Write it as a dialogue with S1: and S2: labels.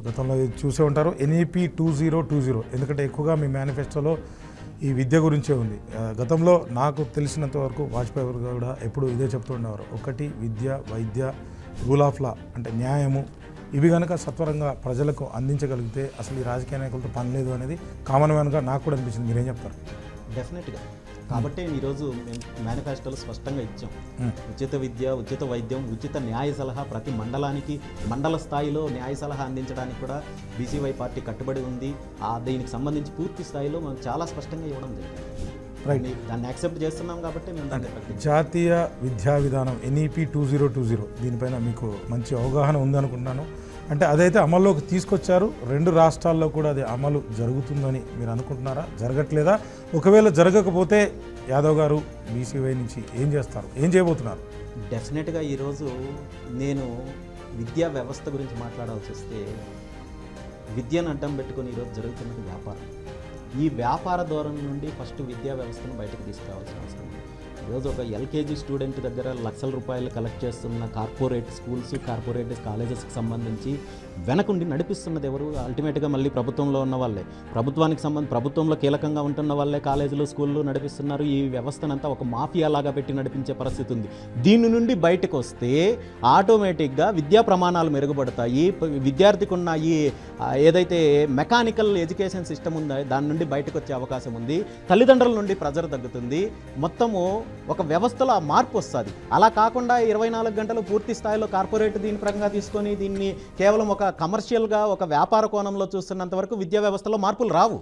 S1: గతంలో చూసే ఉంటారు NEP 2020, ఎందుకంటే ఎక్కువగా మీ మేనిఫెస్టోలో ఈ విద్య గురించే ఉంది. గతంలో నాకు తెలిసినంత వరకు వాజ్పేయి గారు కూడా ఎప్పుడు ఇదే చెప్తూ ఉండేవారు, ఒకటి విద్య, వైద్య, రూల్ ఆఫ్ లా అంటే న్యాయము, ఇవి కనుక సత్వరంగా ప్రజలకు అందించగలిగితే అసలు ఈ రాజకీయ నాయకులతో పని లేదు అనేది కామన్ మ్యాన్గా నాకు కూడా అనిపించింది. మీరేం చెప్తారు?
S2: డెఫినెట్గా. కాబట్టి ఈరోజు మేము మేనిఫెస్టోలో స్పష్టంగా ఇచ్చాం, ఉచిత విద్య, ఉచిత వైద్యం, ఉచిత న్యాయ సలహా ప్రతి మండలానికి మండల స్థాయిలో న్యాయ సలహా అందించడానికి కూడా BCY పార్టీ కట్టుబడి ఉంది. దీనికి సంబంధించి పూర్తి స్థాయిలో మనం చాలా స్పష్టంగా ఇవ్వడం జరిగింది. దాన్ని యాక్సెప్ట్ చేస్తున్నాం కాబట్టి మేము దాన్ని
S1: జాతీయ విద్యా విధానం NEP 2020 దీనిపైన మీకు మంచి అవగాహన ఉందనుకుంటున్నాను. అంటే అదైతే అమల్లోకి తీసుకొచ్చారు, 2 రాష్ట్రాల్లో కూడా అది అమలు జరుగుతుందని మీరు అనుకుంటున్నారా? జరగట్లేదా? ఒకవేళ జరగకపోతే యాదవ్ గారు BCY నుంచి ఏం చేస్తారు, ఏం చేయబోతున్నారు?
S2: డెఫినెట్గా ఈరోజు నేను విద్యా వ్యవస్థ గురించి మాట్లాడాల్సి వస్తే, విద్యను అడ్డం పెట్టుకొని ఈరోజు జరుగుతున్నది వ్యాపారం. ఈ వ్యాపార ధోరణి నుండి ఫస్ట్ విద్యా వ్యవస్థను బయటకు తీసుకురావాల్సిన అవసరం ఉంది. ఈరోజు ఒక LKG స్టూడెంట్ దగ్గర లక్షల రూపాయలు కలెక్ట్ చేస్తున్న కార్పొరేట్ స్కూల్స్, కార్పొరేట్ కాలేజెస్కి సంబంధించి వెనకుండి నడిపిస్తున్నది ఎవరు? అల్టిమేట్గా మళ్ళీ ప్రభుత్వంలో ఉన్న వాళ్ళే, ప్రభుత్వంలో కీలకంగా ఉంటున్న వాళ్ళే కాలేజీలు, స్కూళ్ళు నడిపిస్తున్నారు. ఈ వ్యవస్థనంతా ఒక మాఫియా లాగా పెట్టి నడిపించే పరిస్థితి ఉంది. దీని నుండి బయటకు వస్తే ఆటోమేటిక్గా విద్యా ప్రమాణాలు మెరుగుపడతాయి. విద్యార్థికి ఉన్న ఈ ఏదైతే మెకానికల్ ఎడ్యుకేషన్ సిస్టమ్ ఉందో దాని నుండి బయటకు వచ్చే అవకాశం ఉంది. తల్లిదండ్రుల నుండి ప్రెజర్ తగ్గుతుంది. మొత్తము ఒక వ్యవస్థలో ఆ మార్పు వస్తుంది. అలా కాకుండా 24 గంటలు పూర్తి స్థాయిలో కార్పొరేట్ దీని పరంగా తీసుకొని దీన్ని కేవలం ఒక కమర్షియల్గా ఒక వ్యాపార కోణంలో చూస్తున్నంత వరకు విద్యా వ్యవస్థలో మార్పులు రావు.